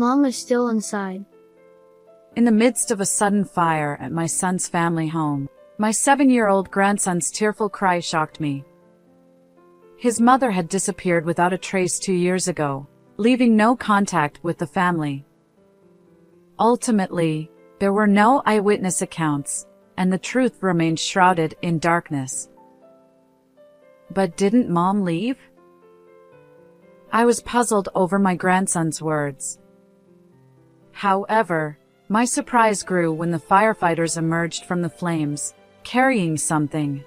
Mom is still inside. In the midst of a sudden fire at my son's family home, my 7-year-old grandson's tearful cry shocked me. His mother had disappeared without a trace 2 years ago, leaving no contact with the family. Ultimately, there were no eyewitness accounts, and the truth remained shrouded in darkness. But didn't Mom leave? I was puzzled over my grandson's words. However, my surprise grew when the firefighters emerged from the flames, carrying something.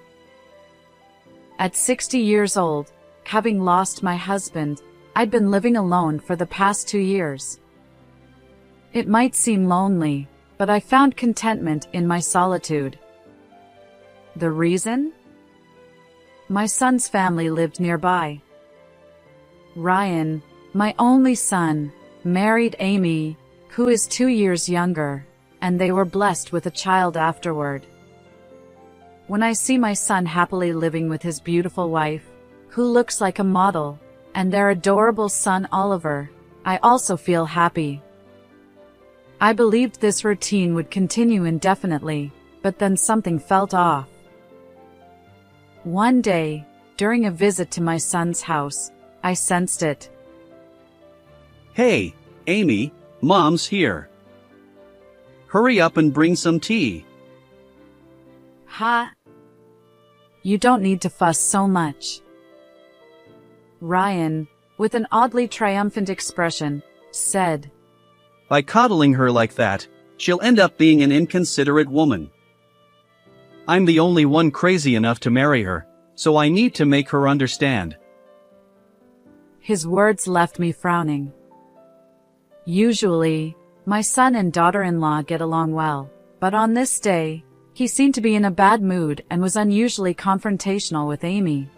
At 60 years old, having lost my husband, I'd been living alone for the past 2 years. It might seem lonely, but I found contentment in my solitude. The reason? My son's family lived nearby. Ryan, my only son, married Amy, who is 2 years younger, and they were blessed with a child afterward. When I see my son happily living with his beautiful wife, who looks like a model, and their adorable son Oliver, I also feel happy. I believed this routine would continue indefinitely, but then something felt off. One day, during a visit to my son's house, I sensed it. Hey, Amy, Mom's here. Hurry up and bring some tea. Ha! You don't need to fuss so much. Ryan, with an oddly triumphant expression, said. By coddling her like that, she'll end up being an inconsiderate woman. I'm the only one crazy enough to marry her, so I need to make her understand. His words left me frowning. Usually, my son and daughter-in-law get along well, but on this day, he seemed to be in a bad mood and was unusually confrontational with Amy.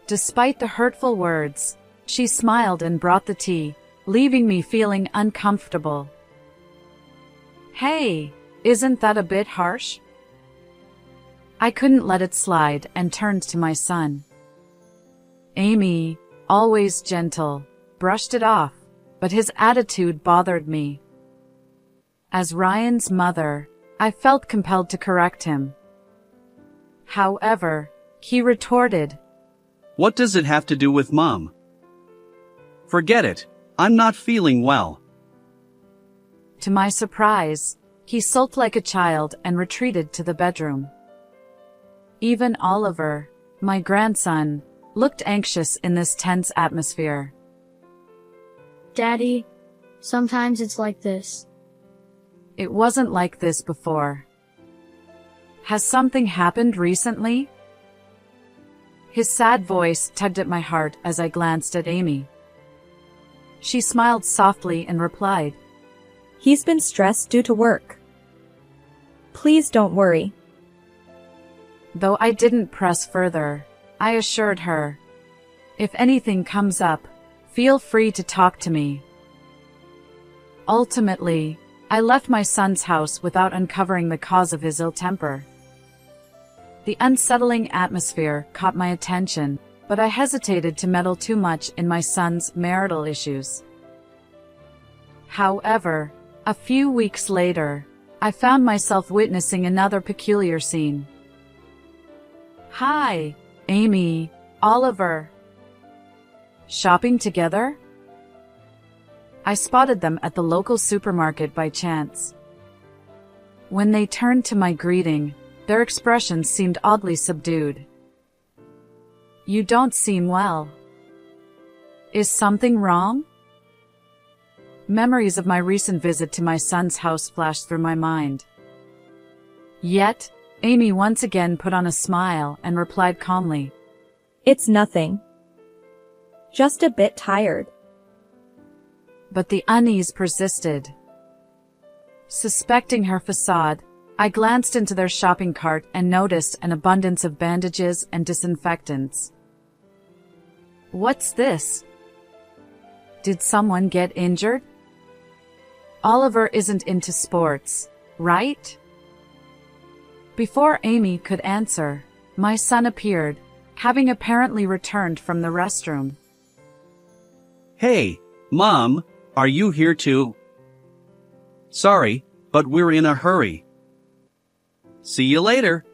Despite the hurtful words, she smiled and brought the tea, leaving me feeling uncomfortable. Hey, isn't that a bit harsh? I couldn't let it slide and turned to my son. Amy, always gentle, brushed it off, but his attitude bothered me. As Ryan's mother, I felt compelled to correct him. However, he retorted, What does it have to do with Mom? Forget it, I'm not feeling well. To my surprise, he sulked like a child and retreated to the bedroom. Even Oliver, my grandson, looked anxious in this tense atmosphere. Daddy, sometimes it's like this. It wasn't like this before. Has something happened recently? His sad voice tugged at my heart as I glanced at Amy. She smiled softly and replied, He's been stressed due to work. Please don't worry. Though I didn't press further, I assured her, if anything comes up, feel free to talk to me. Ultimately, I left my son's house without uncovering the cause of his ill temper. The unsettling atmosphere caught my attention, but I hesitated to meddle too much in my son's marital issues. However, a few weeks later, I found myself witnessing another peculiar scene. Hi, Amy, Oliver. Shopping together? I spotted them at the local supermarket by chance. When they turned to my greeting, their expressions seemed oddly subdued. You don't seem well. Is something wrong? Memories of my recent visit to my son's house flashed through my mind. Yet, Amy once again put on a smile and replied calmly, It's nothing. Just a bit tired. But the unease persisted. Suspecting her facade, I glanced into their shopping cart and noticed an abundance of bandages and disinfectants. What's this? Did someone get injured? Oliver isn't into sports, right? Before Amy could answer, my son appeared, having apparently returned from the restroom. Hey, Mom, Are you here too? Sorry, but we're in a hurry. See you later.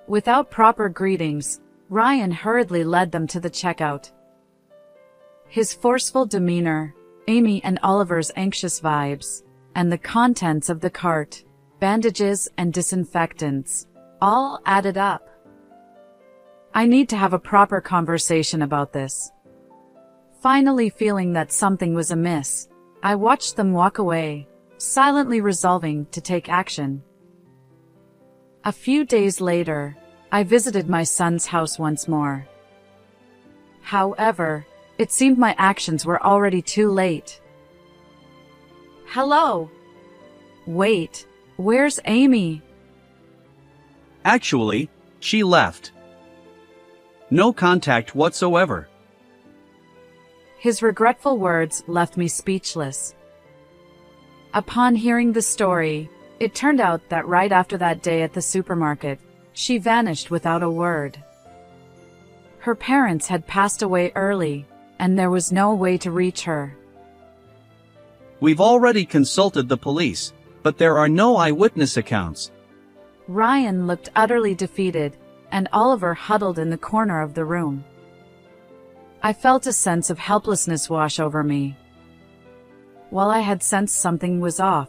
Without proper greetings, Ryan hurriedly led them to the checkout. His forceful demeanor, Amy and Oliver's anxious vibes, and the contents of the cart, bandages and disinfectants, all added up. I need to have a proper conversation about this. Finally feeling that something was amiss, I watched them walk away, silently resolving to take action. A few days later, I visited my son's house once more. However, it seemed my actions were already too late. Hello? Wait, where's Amy? Actually, she left. No contact whatsoever. His regretful words left me speechless. Upon hearing the story, it turned out that right after that day at the supermarket, she vanished without a word. Her parents had passed away early, and there was no way to reach her. We've already consulted the police, but there are no eyewitness accounts. Ryan looked utterly defeated, and Oliver huddled in the corner of the room. I felt a sense of helplessness wash over me. While I had sensed something was off,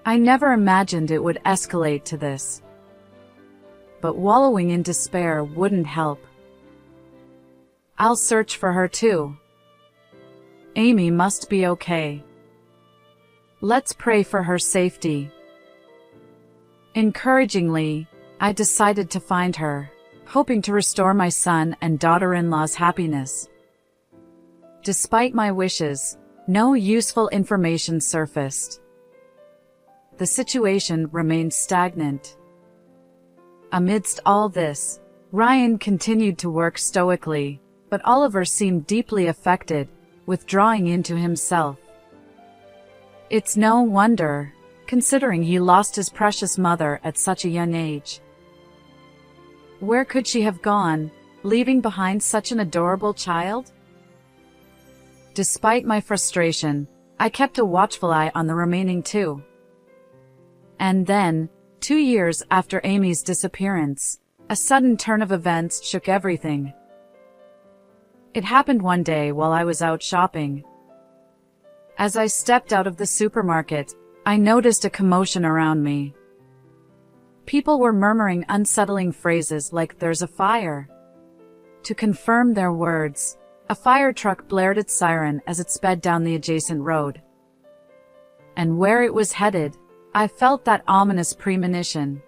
I never imagined it would escalate to this. But wallowing in despair wouldn't help. I'll search for her too. Amy must be okay. Let's pray for her safety. Encouragingly, I decided to find her, hoping to restore my son and daughter-in-law's happiness. Despite my wishes, no useful information surfaced. The situation remained stagnant. Amidst all this, Ryan continued to work stoically, but Oliver seemed deeply affected, withdrawing into himself. It's no wonder, considering he lost his precious mother at such a young age. Where could she have gone, leaving behind such an adorable child? Despite my frustration, I kept a watchful eye on the remaining two. And then, 2 years after Amy's disappearance, a sudden turn of events shook everything. It happened one day while I was out shopping. As I stepped out of the supermarket, I noticed a commotion around me. People were murmuring unsettling phrases like "there's a fire." To confirm their words, a fire truck blared its siren as it sped down the adjacent road. And where it was headed, I felt that ominous premonition.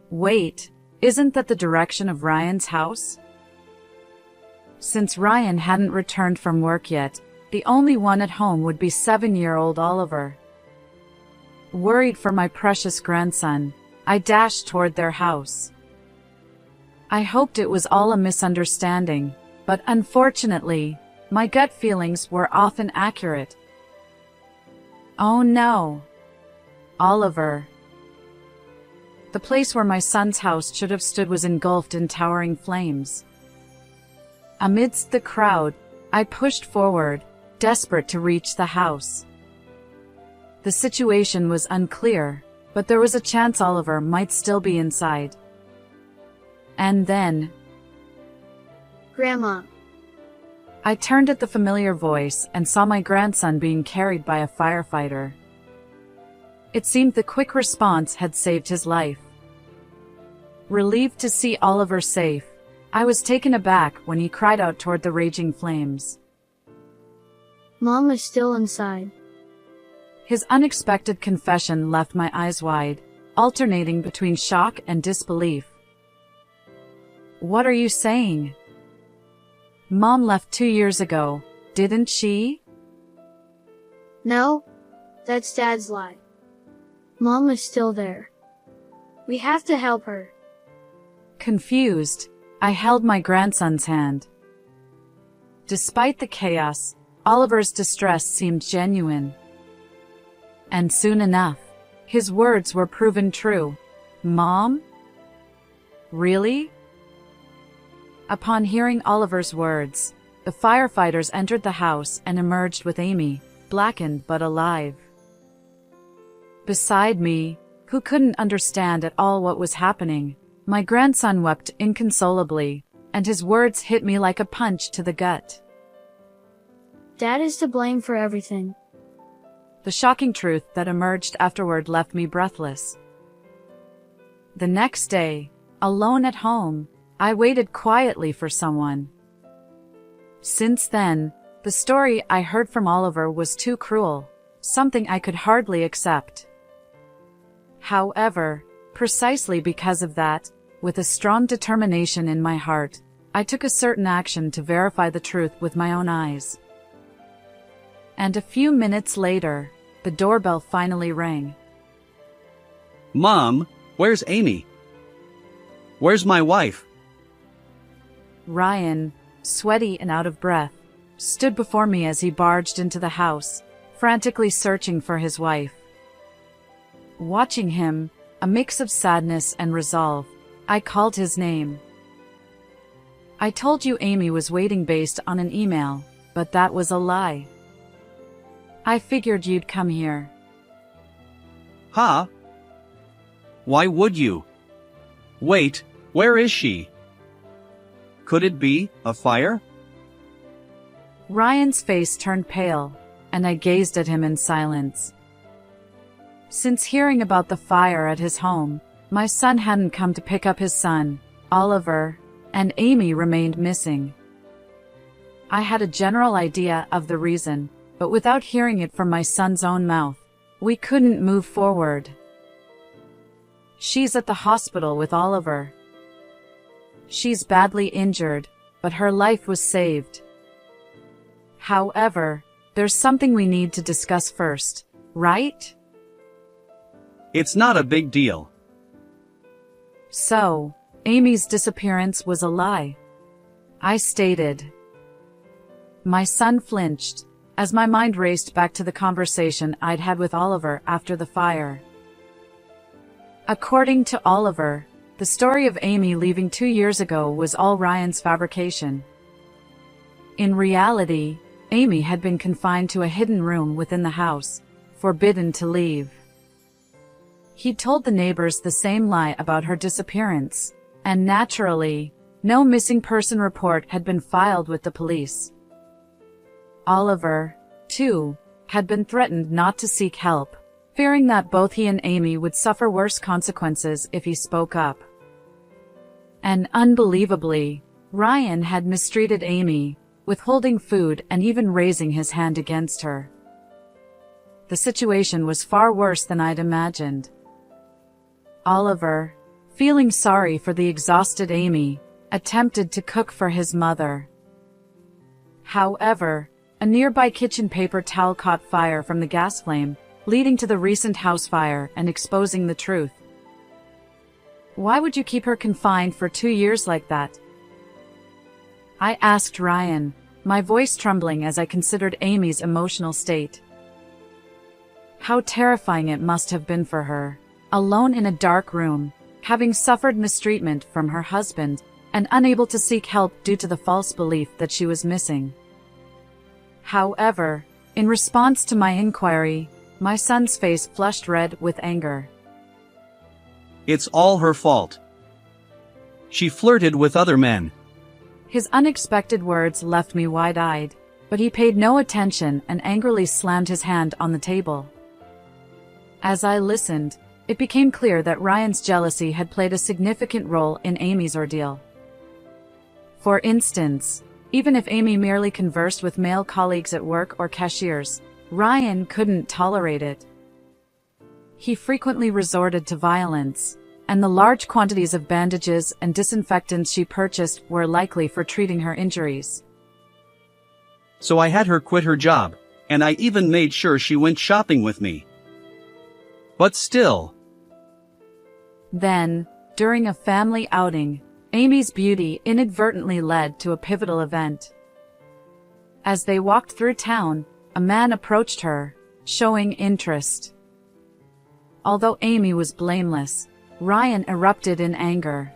Wait, isn't that the direction of Ryan's house? Since Ryan hadn't returned from work yet, the only one at home would be 7-year-old Oliver. Worried for my precious grandson, I dashed toward their house. I hoped it was all a misunderstanding, but unfortunately, my gut feelings were often accurate. Oh no! Oliver. The place where my son's house should have stood was engulfed in towering flames. Amidst the crowd, I pushed forward, desperate to reach the house. The situation was unclear, but there was a chance Oliver might still be inside. And then, Grandma. I turned at the familiar voice and saw my grandson being carried by a firefighter. It seemed the quick response had saved his life. Relieved to see Oliver safe, I was taken aback when he cried out toward the raging flames. Mom is still inside. His unexpected confession left my eyes wide, alternating between shock and disbelief. What are you saying? Mom left 2 years ago, didn't she? No, that's Dad's lie. Mom is still there. We have to help her. Confused, I held my grandson's hand. Despite the chaos, Oliver's distress seemed genuine. And soon enough, his words were proven true. Mom? Really? Upon hearing Oliver's words, the firefighters entered the house and emerged with Amy, blackened but alive. Beside me, who couldn't understand at all what was happening, my grandson wept inconsolably, and his words hit me like a punch to the gut. Dad is to blame for everything. The shocking truth that emerged afterward left me breathless. The next day, alone at home, I waited quietly for someone. Since then, the story I heard from Oliver was too cruel, something I could hardly accept. However, precisely because of that, with a strong determination in my heart, I took a certain action to verify the truth with my own eyes. And a few minutes later, the doorbell finally rang. Mom, where's Amy? Where's my wife? Ryan, sweaty and out of breath, stood before me as he barged into the house, frantically searching for his wife. Watching him, a mix of sadness and resolve, I called his name. I told you Amy was waiting based on an email, but that was a lie. I figured you'd come here. Huh? Why would you? Wait, where is she? Could it be a fire? Ryan's face turned pale, and I gazed at him in silence. Since hearing about the fire at his home, my son hadn't come to pick up his son, Oliver, and Amy remained missing. I had a general idea of the reason, but without hearing it from my son's own mouth, we couldn't move forward. She's at the hospital with Oliver. She's badly injured, but her life was saved. However, there's something we need to discuss first, right? It's not a big deal. So, Amy's disappearance was a lie, I stated. My son flinched, as my mind raced back to the conversation I'd had with Oliver after the fire. According to Oliver, the story of Amy leaving 2 years ago was all Ryan's fabrication. In reality, Amy had been confined to a hidden room within the house, forbidden to leave. He told the neighbors the same lie about her disappearance, and naturally, no missing person report had been filed with the police. Oliver, too, had been threatened not to seek help, fearing that both he and Amy would suffer worse consequences if he spoke up. And unbelievably, Ryan had mistreated Amy, withholding food and even raising his hand against her. The situation was far worse than I'd imagined. Oliver, feeling sorry for the exhausted Amy, attempted to cook for his mother. However, a nearby kitchen paper towel caught fire from the gas flame, leading to the recent house fire and exposing the truth. Why would you keep her confined for 2 years like that? I asked Ryan, my voice trembling as I considered Amy's emotional state. How terrifying it must have been for her, alone in a dark room, having suffered mistreatment from her husband, and unable to seek help due to the false belief that she was missing. However, in response to my inquiry, my son's face flushed red with anger. It's all her fault. She flirted with other men. His unexpected words left me wide-eyed, but he paid no attention and angrily slammed his hand on the table. As I listened, it became clear that Ryan's jealousy had played a significant role in Amy's ordeal. For instance, even if Amy merely conversed with male colleagues at work or cashiers, Ryan couldn't tolerate it. He frequently resorted to violence, and the large quantities of bandages and disinfectants she purchased were likely for treating her injuries. So I had her quit her job, and I even made sure she went shopping with me. But still. Then, during a family outing, Amy's beauty inadvertently led to a pivotal event. As they walked through town, a man approached her, showing interest. Although Amy was blameless, Ryan erupted in anger.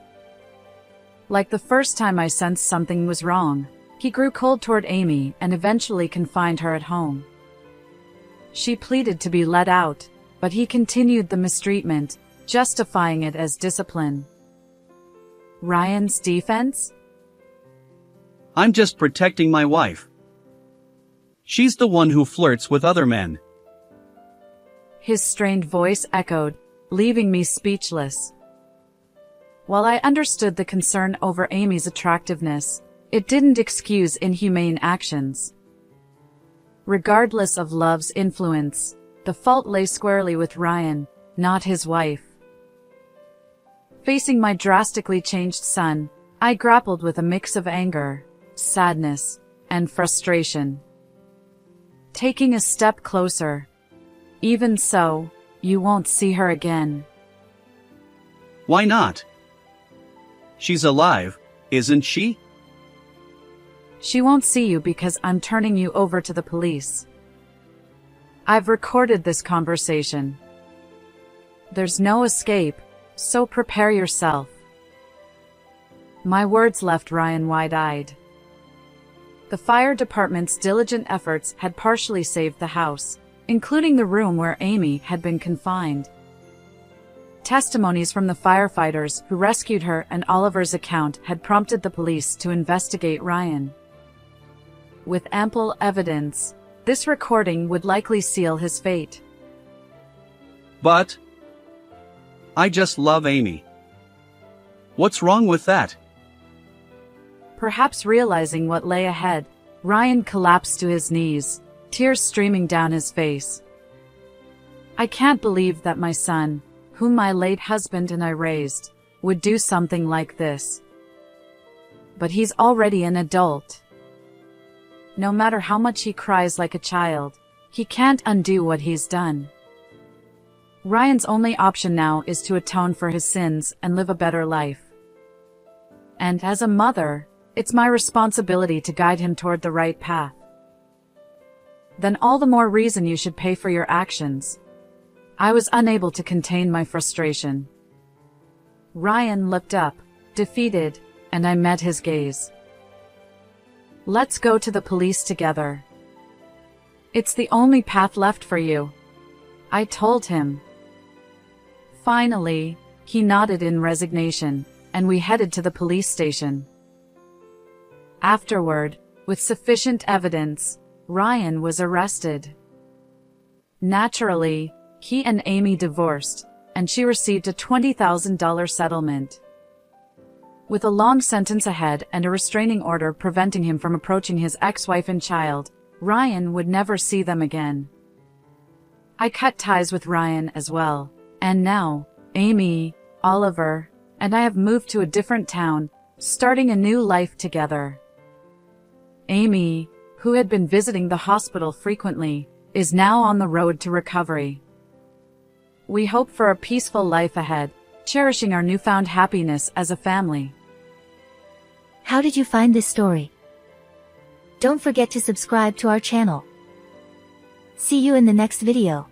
Like the first time I sensed something was wrong, He grew cold toward Amy and eventually confined her at home. She pleaded to be let out, but he continued the mistreatment, justifying it as discipline. Ryan's defense? I'm just protecting my wife. She's the one who flirts with other men. His strained voice echoed, leaving me speechless. While I understood the concern over Amy's attractiveness, it didn't excuse inhumane actions. Regardless of love's influence, the fault lay squarely with Ryan, not his wife. Facing my drastically changed son, I grappled with a mix of anger, sadness, and frustration. Taking a step closer. Even so, you won't see her again. Why not? She's alive, isn't she? She won't see you because I'm turning you over to the police. I've recorded this conversation. There's no escape, so prepare yourself. My words left Ryan wide-eyed. The fire department's diligent efforts had partially saved the house, including the room where Amy had been confined. Testimonies from the firefighters who rescued her and Oliver's account had prompted the police to investigate Ryan. With ample evidence, this recording would likely seal his fate. But I just love Amy. What's wrong with that? Perhaps realizing what lay ahead, Ryan collapsed to his knees, tears streaming down his face. I can't believe that my son, whom my late husband and I raised, would do something like this. But he's already an adult. No matter how much he cries like a child, he can't undo what he's done. Ryan's only option now is to atone for his sins and live a better life. And as a mother, it's my responsibility to guide him toward the right path. Then all the more reason you should pay for your actions. I was unable to contain my frustration. Ryan looked up, defeated, and I met his gaze. Let's go to the police together. It's the only path left for you, I told him. Finally, he nodded in resignation, and we headed to the police station. Afterward, with sufficient evidence, Ryan was arrested. Naturally, he and Amy divorced, and she received a $20,000 settlement. With a long sentence ahead and a restraining order preventing him from approaching his ex-wife and child, Ryan would never see them again. I cut ties with Ryan as well, and now, Amy, Oliver, and I have moved to a different town, starting a new life together. Amy, who had been visiting the hospital frequently, is now on the road to recovery. We hope for a peaceful life ahead, cherishing our newfound happiness as a family. How did you find this story? Don't forget to subscribe to our channel. See you in the next video.